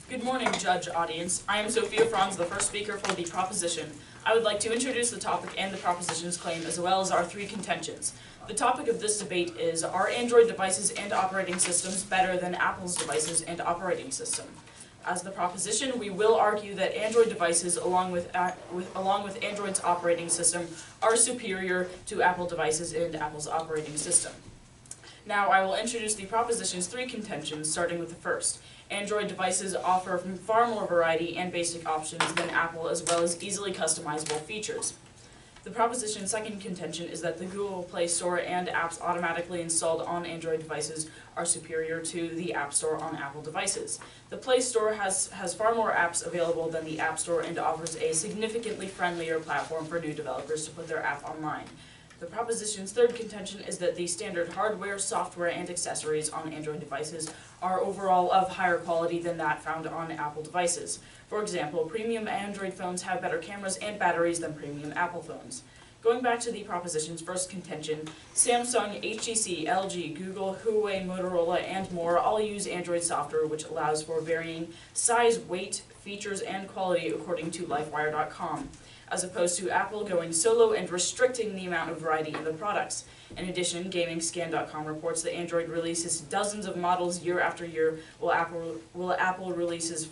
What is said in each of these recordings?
Good morning, judge audience. I am Sophia Franz, the first speaker for the proposition. I would like to introduce the topic and the proposition's claim, as well as our three contentions. The topic of this debate is, are Android devices and operating systems better than Apple's devices and operating system? As the proposition, we will argue that Android devices, along with Android's operating system, are superior to Apple devices and Apple's operating system. Now I will introduce the proposition's three contentions, starting with the first. Android devices offer far more variety and basic options than Apple, as well as easily customizable features. The proposition's second contention is that the Google Play Store and apps automatically installed on Android devices are superior to the App Store on Apple devices. The Play Store has far more apps available than the App Store and offers a significantly friendlier platform for new developers to put their app online. The proposition's third contention is that the standard hardware, software, and accessories on Android devices are overall of higher quality than that found on Apple devices. For example, premium Android phones have better cameras and batteries than premium Apple phones. Going back to the proposition's first contention, Samsung, HTC, LG, Google, Huawei, Motorola, and more all use Android software, which allows for varying size, weight, features, and quality according to LifeWire.com, as opposed to Apple going solo and restricting the amount of variety in the products. In addition, GamingScan.com reports that Android releases dozens of models year after year, while Apple releases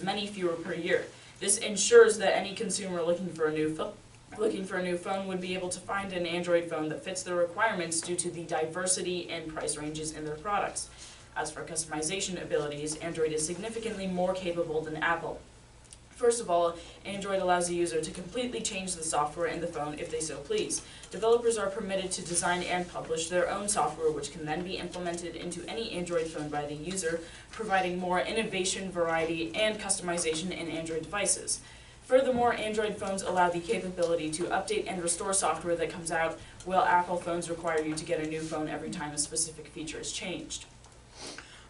many fewer per year. This ensures that any consumer looking for a new phone would be able to find an Android phone that fits their requirements due to the diversity and price ranges in their products. As for customization abilities, Android is significantly more capable than Apple. First of all, Android allows the user to completely change the software in the phone if they so please. Developers are permitted to design and publish their own software, which can then be implemented into any Android phone by the user, providing more innovation, variety, and customization in Android devices. Furthermore, Android phones allow the capability to update and restore software that comes out, while Apple phones require you to get a new phone every time a specific feature is changed.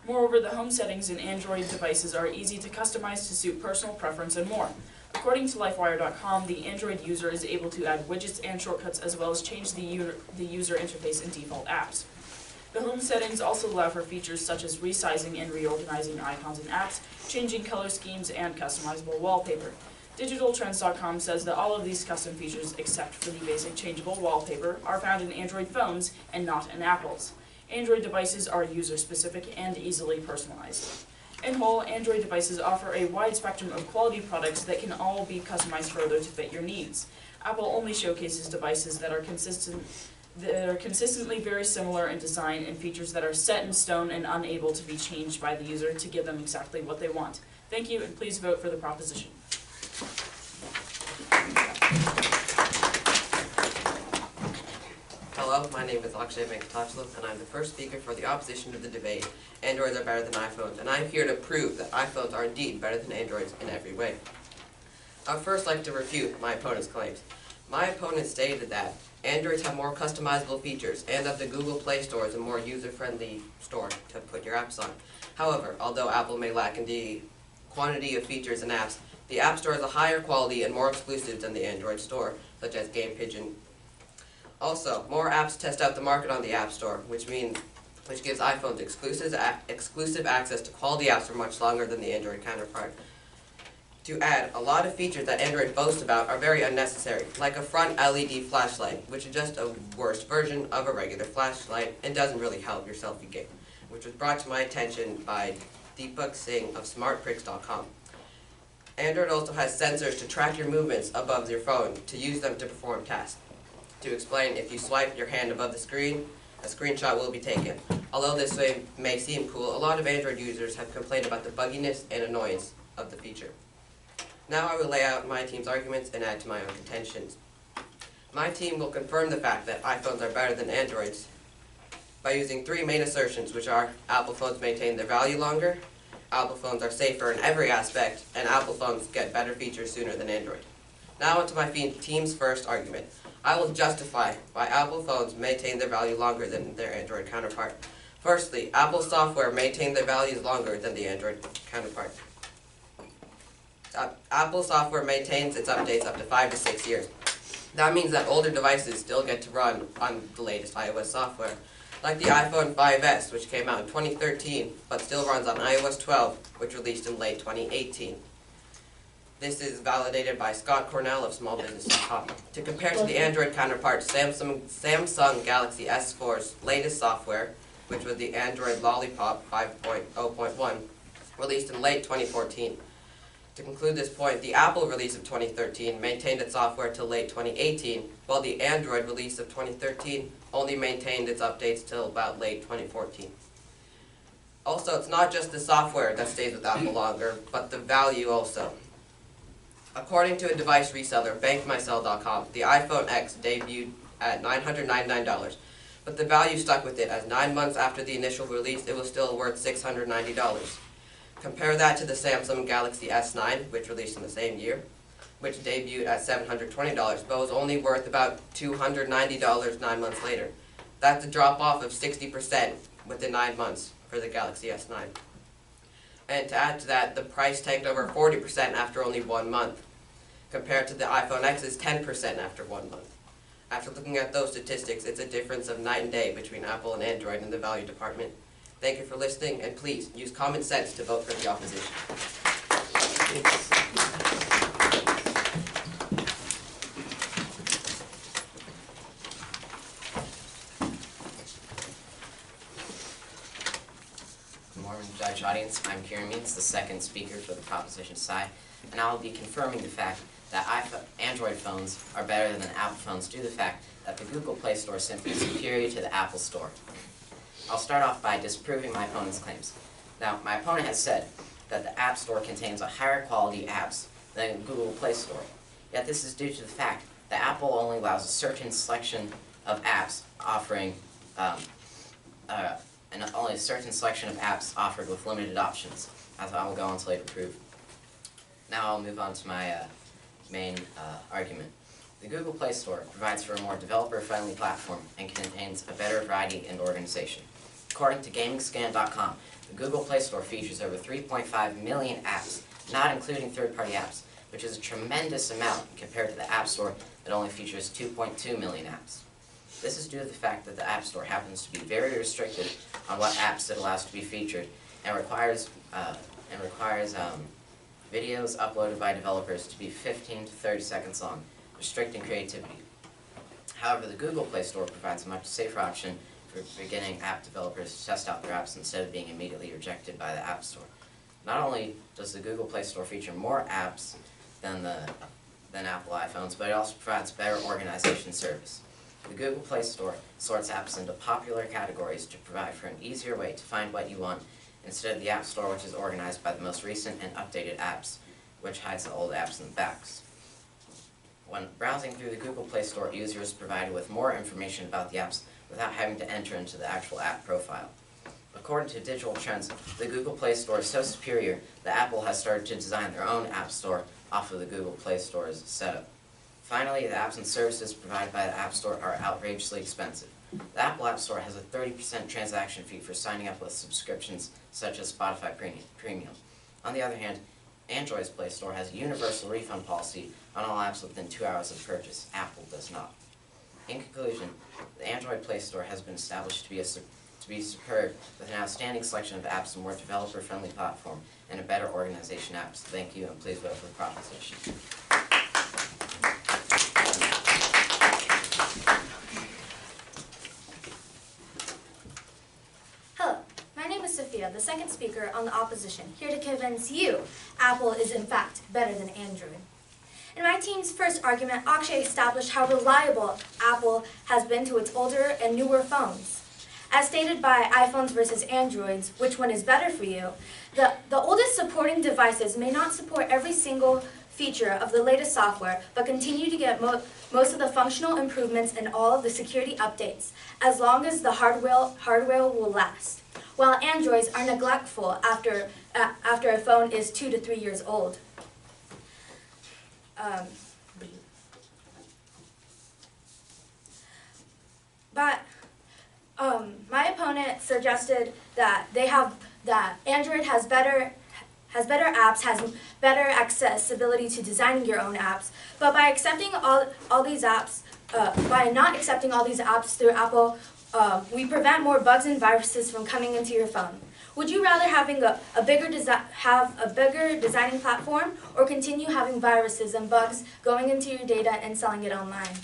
Moreover, the home settings in Android devices are easy to customize to suit personal preference and more. According to LifeWire.com, the Android user is able to add widgets and shortcuts, as well as change the user interface and default apps. The home settings also allow for features such as resizing and reorganizing icons and apps, changing color schemes, and customizable wallpaper. DigitalTrends.com says that all of these custom features, except for the basic changeable wallpaper, are found in Android phones and not in Apple's. Android devices are user-specific and easily personalized. In whole, Android devices offer a wide spectrum of quality products that can all be customized further to fit your needs. Apple only showcases devices that are consistently very similar in design and features that are set in stone and unable to be changed by the user to give them exactly what they want. Thank you, and please vote for the proposition. Hello, my name is Akshay Venkatachlam, and I'm the first speaker for the opposition to the debate, Androids are better than iPhones, and I'm here to prove that iPhones are indeed better than Androids in every way. I would first like to refute my opponent's claims. My opponent stated that Androids have more customizable features, and that the Google Play Store is a more user-friendly store to put your apps on. However, although Apple may lack in the quantity of features and apps, the App Store is a higher quality and more exclusive than the Android Store, such as Game Pigeon. Also, more apps test out the market on the App Store, which gives iPhones exclusive access to quality apps for much longer than the Android counterpart. To add, a lot of features that Android boasts about are very unnecessary, like a front LED flashlight, which is just a worse version of a regular flashlight and doesn't really help your selfie game, which was brought to my attention by Deepak Singh of SmartPricks.com. Android also has sensors to track your movements above your phone to use them to perform tasks. To explain, if you swipe your hand above the screen, a screenshot will be taken. Although this may seem cool, a lot of Android users have complained about the bugginess and annoyance of the feature. Now I will lay out my team's arguments and add to my own contentions. My team will confirm the fact that iPhones are better than Androids by using three main assertions, which are Apple phones maintain their value longer, Apple phones are safer in every aspect, and Apple phones get better features sooner than Android. Now onto my team's first argument. I will justify why Apple phones maintain their value longer than their Android counterpart. Firstly, Apple software maintains their values longer than the Android counterpart. Apple software maintains its updates up to 5 to 6 years. That means that older devices still get to run on the latest iOS software. like the iPhone 5S, which came out in 2013, but still runs on iOS 12, which released in late 2018. This is validated by Scott Cornell of smallbusiness.com. To compare to the Android counterpart, Samsung Galaxy S4's latest software, which was the Android Lollipop 5.0.1, released in late 2014. To conclude this point, the Apple release of 2013 maintained its software till late 2018, while the Android release of 2013 only maintained its updates till about late 2014. Also, it's not just the software that stays with Apple longer, but the value also. According to a device reseller, BankMySell.com, the iPhone X debuted at $999, but the value stuck with it, as 9 months after the initial release, it was still worth $690. Compare that to the Samsung Galaxy S9, which released in the same year, which debuted at $720, but was only worth about $290 9 months later. That's a drop off of 60% within 9 months for the Galaxy S9. And to add to that, the price tanked over 40% after only 1 month, compared to the iPhone X's 10% after 1 month. After looking at those statistics, it's a difference of night and day between Apple and Android in the value department. Thank you for listening, and please use common sense to vote for the opposition. Good morning, Judge Audience. I'm Kieran Means, the second speaker for the proposition side, and I'll be confirming the fact that Android phones are better than Apple phones due to the fact that the Google Play Store is simply superior to the Apple Store. I'll start off by disproving my opponent's claims. Now, my opponent has said that the App Store contains a higher quality apps than Google Play Store. Yet this is due to the fact that Apple only allows a certain selection of apps offering, and only a certain selection of apps offered with limited options, as I will go on to later prove. Now I'll move on to my main argument. The Google Play Store provides for a more developer-friendly platform and contains a better variety and organization. According to GamingScan.com, the Google Play Store features over 3.5 million apps, not including third-party apps, which is a tremendous amount compared to the App Store that only features 2.2 million apps. This is due to the fact that the App Store happens to be very restricted on what apps it allows to be featured and requires videos uploaded by developers to be 15 to 30 seconds long, restricting creativity. However, the Google Play Store provides a much safer option for beginning app developers to test out their apps instead of being immediately rejected by the App Store. Not only does the Google Play Store feature more apps than Apple iPhones, but it also provides better organization service. The Google Play Store sorts apps into popular categories to provide for an easier way to find what you want, instead of the App Store, which is organized by the most recent and updated apps, which hides the old apps in the backs. When browsing through the Google Play Store, users are provided with more information about the apps without having to enter into the actual app profile. According to Digital Trends, the Google Play Store is so superior that Apple has started to design their own App Store off of the Google Play Store's setup. Finally, the apps and services provided by the App Store are outrageously expensive. The Apple App Store has a 30% transaction fee for signing up with subscriptions such as Spotify Premium. On the other hand, Android's Play Store has a universal refund policy on all apps within 2 hours of purchase. Apple does not. In conclusion, the Android Play Store has been established to be superb, with an outstanding selection of apps, a more developer-friendly platform, and a better organization apps. Thank you, and please vote for the proposition. Hello, my name is Sophia, the second speaker on the opposition, here to convince you Apple is in fact better than Android. In my team's first argument, Akshay established how reliable Apple has been to its older and newer phones. As stated by iPhones versus Androids, which one is better for you, the oldest supporting devices may not support every single feature of the latest software, but continue to get most of the functional improvements and all of the security updates, as long as the hardware will last, while Androids are neglectful after a phone is 2 to 3 years old. My opponent suggested that Android has better apps, has better accessibility to designing your own apps, but by accepting all these apps, by not accepting all these apps through Apple, we prevent more bugs and viruses from coming into your phone. Would you rather having a bigger designing platform, or continue having viruses and bugs going into your data and selling it online?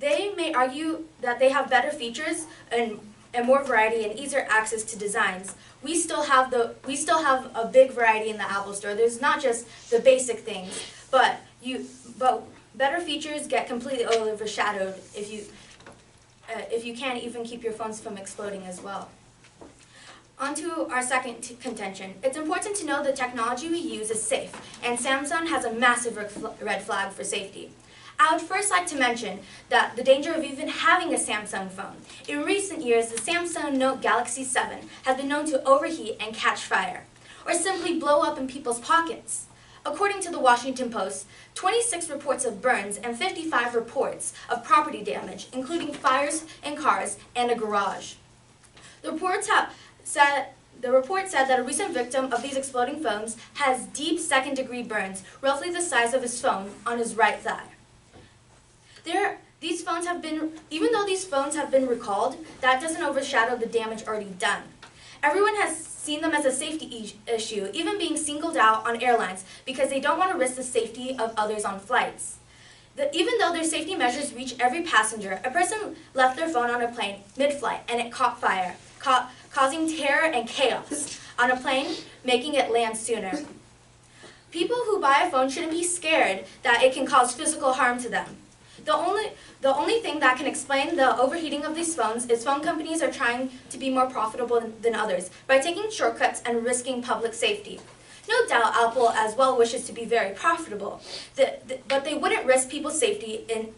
They may argue that they have better features and more variety and easier access to designs. We still have a big variety in the Apple Store. There's not just the basic things, but better features get completely overshadowed if you can't even keep your phones from exploding as well. On to our second contention. It's important to know the technology we use is safe, and Samsung has a massive red flag for safety. I would first like to mention that the danger of even having a Samsung phone. In recent years, the Samsung Note Galaxy 7 has been known to overheat and catch fire, or simply blow up in people's pockets. According to the Washington Post, 26 reports of burns and 55 reports of property damage, including fires in cars and a garage. The report said that a recent victim of these exploding phones has deep second-degree burns, roughly the size of his phone, on his right thigh. Even though these phones have been recalled, that doesn't overshadow the damage already done. Everyone has seen them as a safety issue, even being singled out on airlines because they don't want to risk the safety of others on flights. Even though their safety measures reach every passenger, a person left their phone on a plane mid-flight and it caught fire, causing terror and chaos on a plane, making it land sooner. People who buy a phone shouldn't be scared that it can cause physical harm to them. The only thing that can explain the overheating of these phones is phone companies are trying to be more profitable than others by taking shortcuts and risking public safety. No doubt Apple as well wishes to be very profitable, but they wouldn't risk people's safety in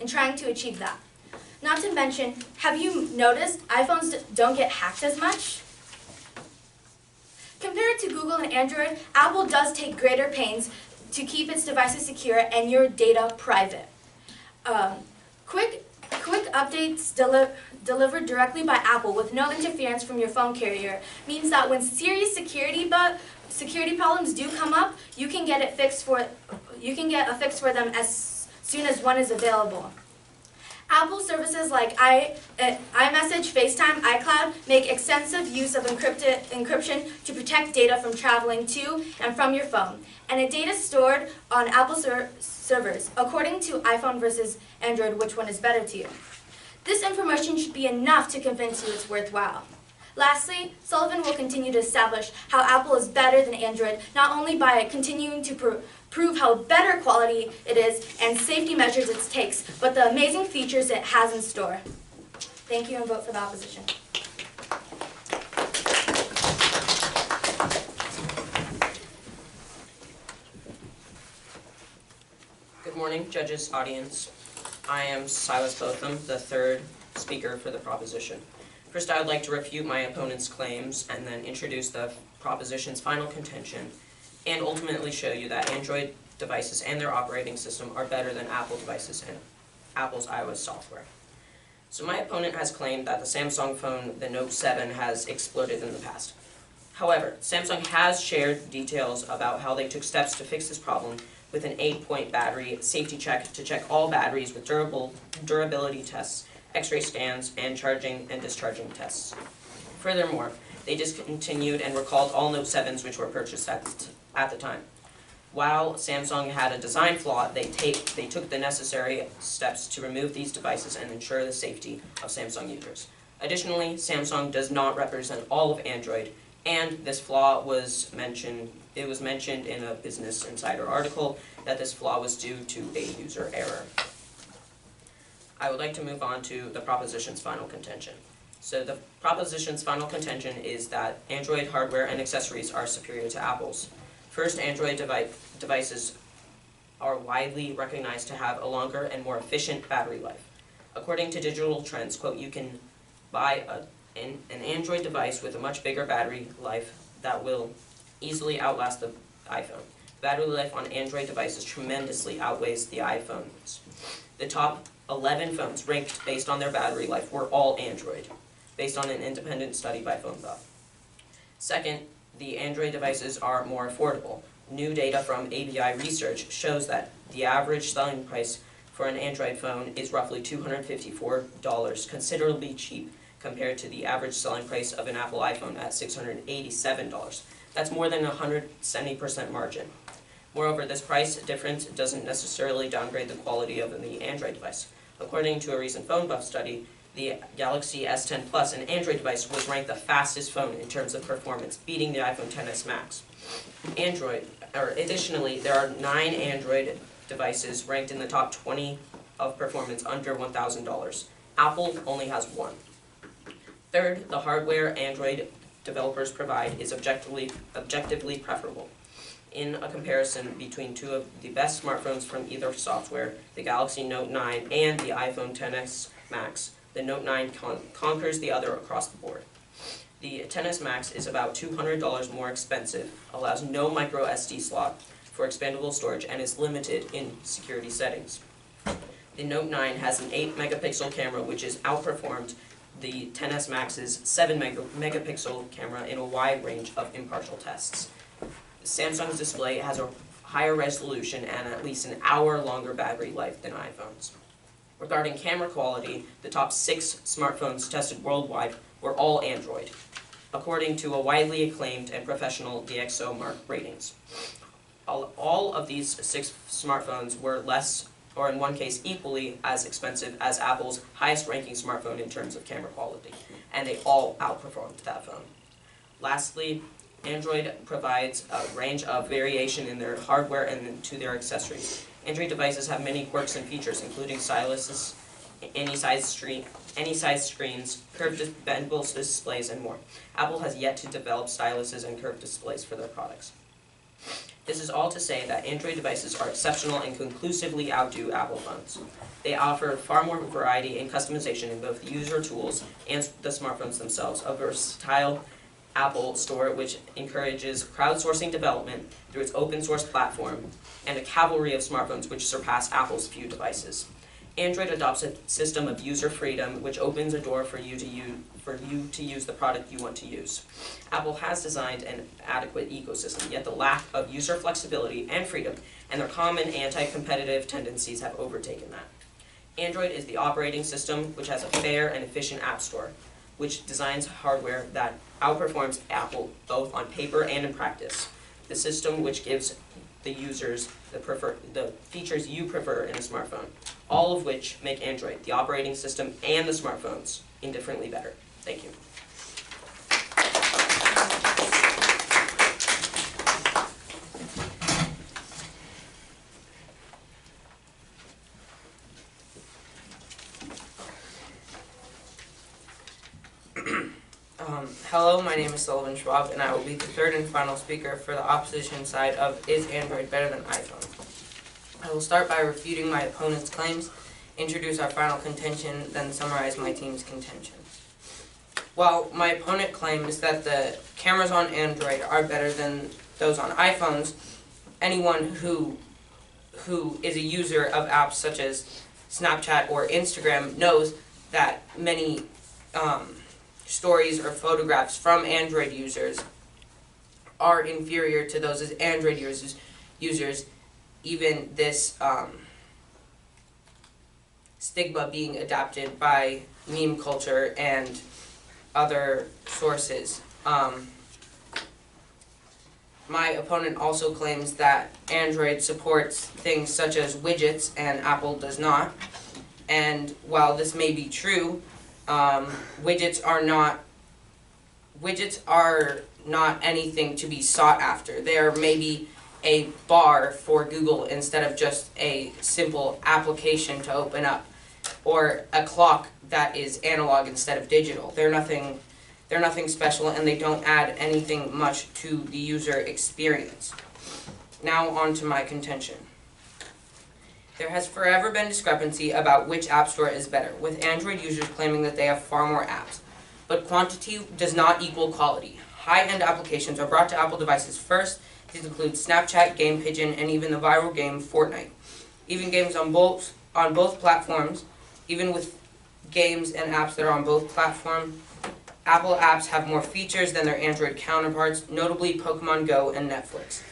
trying to achieve that. Not to mention, have you noticed iPhones don't get hacked as much? Compared to Google and Android, Apple does take greater pains to keep its devices secure and your data private. Quick updates delivered directly by Apple with no interference from your phone carrier means that when serious security problems do come up, you can get a fix for them as soon as one is available. Apple services like iMessage, FaceTime, iCloud make extensive use of encryption to protect data from traveling to and from your phone, and the data stored on Apple servers, according to iPhone versus Android, which one is better to you. This information should be enough to convince you it's worthwhile. Lastly, Sullivan will continue to establish how Apple is better than Android, not only by continuing to prove how better quality it is and safety measures it takes, but the amazing features it has in store. Thank you, and vote for the opposition. Good morning, judges, audience. I am Silas Botham, the third speaker for the proposition. First, I would like to refute my opponent's claims and then introduce the proposition's final contention and ultimately show you that Android devices and their operating system are better than Apple devices and Apple's iOS software. So my opponent has claimed that the Samsung phone, the Note 7, has exploded in the past. However, Samsung has shared details about how they took steps to fix this problem with an 8-point battery safety check to check all batteries with durability tests, X-ray scans, and charging and discharging tests. Furthermore, they discontinued and recalled all Note 7s which were purchased at the time. While Samsung had a design flaw, they took the necessary steps to remove these devices and ensure the safety of Samsung users. Additionally, Samsung does not represent all of Android, and this flaw was mentioned in a Business Insider article that this flaw was due to a user error. I would like to move on to the proposition's final contention. So the proposition's final contention is that Android hardware and accessories are superior to Apple's. First, Android devices are widely recognized to have a longer and more efficient battery life. According to Digital Trends, quote, you can buy an Android device with a much bigger battery life that will easily outlast the iPhone. Battery life on Android devices tremendously outweighs the iPhones. The top 11 phones ranked based on their battery life were all Android, based on an independent study by PhoneBuff. Second, the Android devices are more affordable. New data from ABI Research shows that the average selling price for an Android phone is roughly $254, considerably cheap compared to the average selling price of an Apple iPhone at $687. That's more than a 170% margin. Moreover, this price difference doesn't necessarily downgrade the quality of the Android device. According to a recent Phone Buff study, the Galaxy S10 Plus, an Android device, was ranked the fastest phone in terms of performance, beating the iPhone XS Max. Additionally, there are 9 Android devices ranked in the top 20 of performance under $1,000. Apple only has 1. Third, the hardware Android developers provide is objectively preferable. In a comparison between two of the best smartphones from either software, the Galaxy Note 9 and the iPhone XS Max, the Note 9 conquers the other across the board. The XS Max is about $200 more expensive, allows no micro SD slot for expandable storage, and is limited in security settings. The Note 9 has an 8 megapixel camera, which is outperformed the XS Max's 7 megapixel camera in a wide range of impartial tests. Samsung's display has a higher resolution and at least an hour longer battery life than iPhone's. Regarding camera quality, the top 6 smartphones tested worldwide were all Android, according to a widely acclaimed and professional DxOMark ratings. All of these 6 smartphones were less, or in one case equally, as expensive as Apple's highest ranking smartphone in terms of camera quality, and they all outperformed that phone. Lastly, Android provides a range of variation in their hardware and to their accessories. Android devices have many quirks and features, including styluses, any size screens, curved bendable displays, and more. Apple has yet to develop styluses and curved displays for their products. This is all to say that Android devices are exceptional and conclusively outdo Apple phones. They offer far more variety and customization in both the user tools and the smartphones themselves. A versatile Apple Store, which encourages crowdsourcing development through its open source platform, and a cavalry of smartphones which surpass Apple's few devices. Android adopts a system of user freedom, which opens a door for you to use the product you want to use. Apple has designed an adequate ecosystem, yet the lack of user flexibility and freedom and their common anti-competitive tendencies have overtaken that. Android is the operating system which has a fair and efficient app store, which designs hardware that outperforms Apple both on paper and in practice. The system which gives the users the features you prefer in a smartphone, all of which make Android, the operating system, and the smartphones indifferently better. Thank you. Hello, my name is Sullivan Schwab, and I will be the third and final speaker for the opposition side of Is Android Better Than iPhone? I will start by refuting my opponent's claims, introduce our final contention, then summarize my team's contention. While my opponent claims that the cameras on Android are better than those on iPhones, anyone who is a user of apps such as Snapchat or Instagram knows that many stories or photographs from Android users are inferior to those as Android users, even this stigma being adopted by meme culture and other sources. My opponent also claims that Android supports things such as widgets and Apple does not. And while this may be true, widgets are not anything to be sought after. They are maybe a bar for Google instead of just a simple application to open up, or a clock that is analog instead of digital. They're nothing special, and they don't add anything much to the user experience. Now on to my contention. There has forever been discrepancy about which app store is better, with Android users claiming that they have far more apps. But quantity does not equal quality. High-end applications are brought to Apple devices first. These include Snapchat, Game Pigeon, and even the viral game Fortnite. Even games on both platforms, even with games and apps that are on both platforms, Apple apps have more features than their Android counterparts, notably Pokemon Go and Netflix.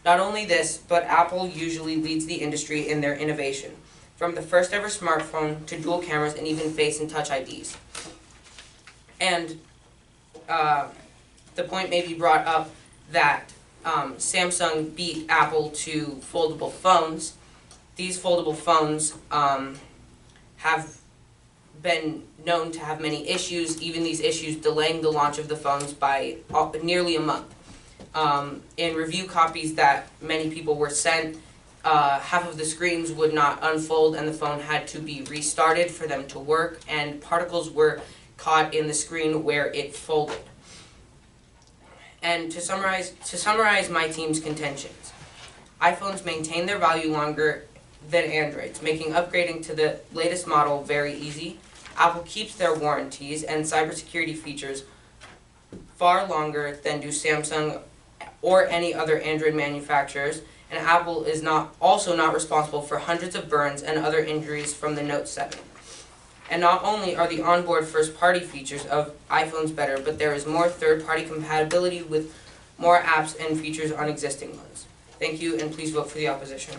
Not only this, but Apple usually leads the industry in their innovation. from the first ever smartphone to dual cameras and even face and touch IDs. And the point may be brought up that Samsung beat Apple to foldable phones. These foldable phones have been known to have many issues, even these issues delaying the launch of the phones by nearly a month. In review copies that many people were sent, half of the screens would not unfold and the phone had to be restarted for them to work, and particles were caught in the screen where it folded. And to summarize my team's contentions, iPhones maintain their value longer than Androids, making upgrading to the latest model very easy. Apple keeps their warranties and cybersecurity features far longer than do Samsung or any other Android manufacturers, and Apple is also not responsible for hundreds of burns and other injuries from the Note 7. And not only are the onboard first-party features of iPhones better, but there is more third-party compatibility with more apps and features on existing ones. Thank you, and please vote for the opposition.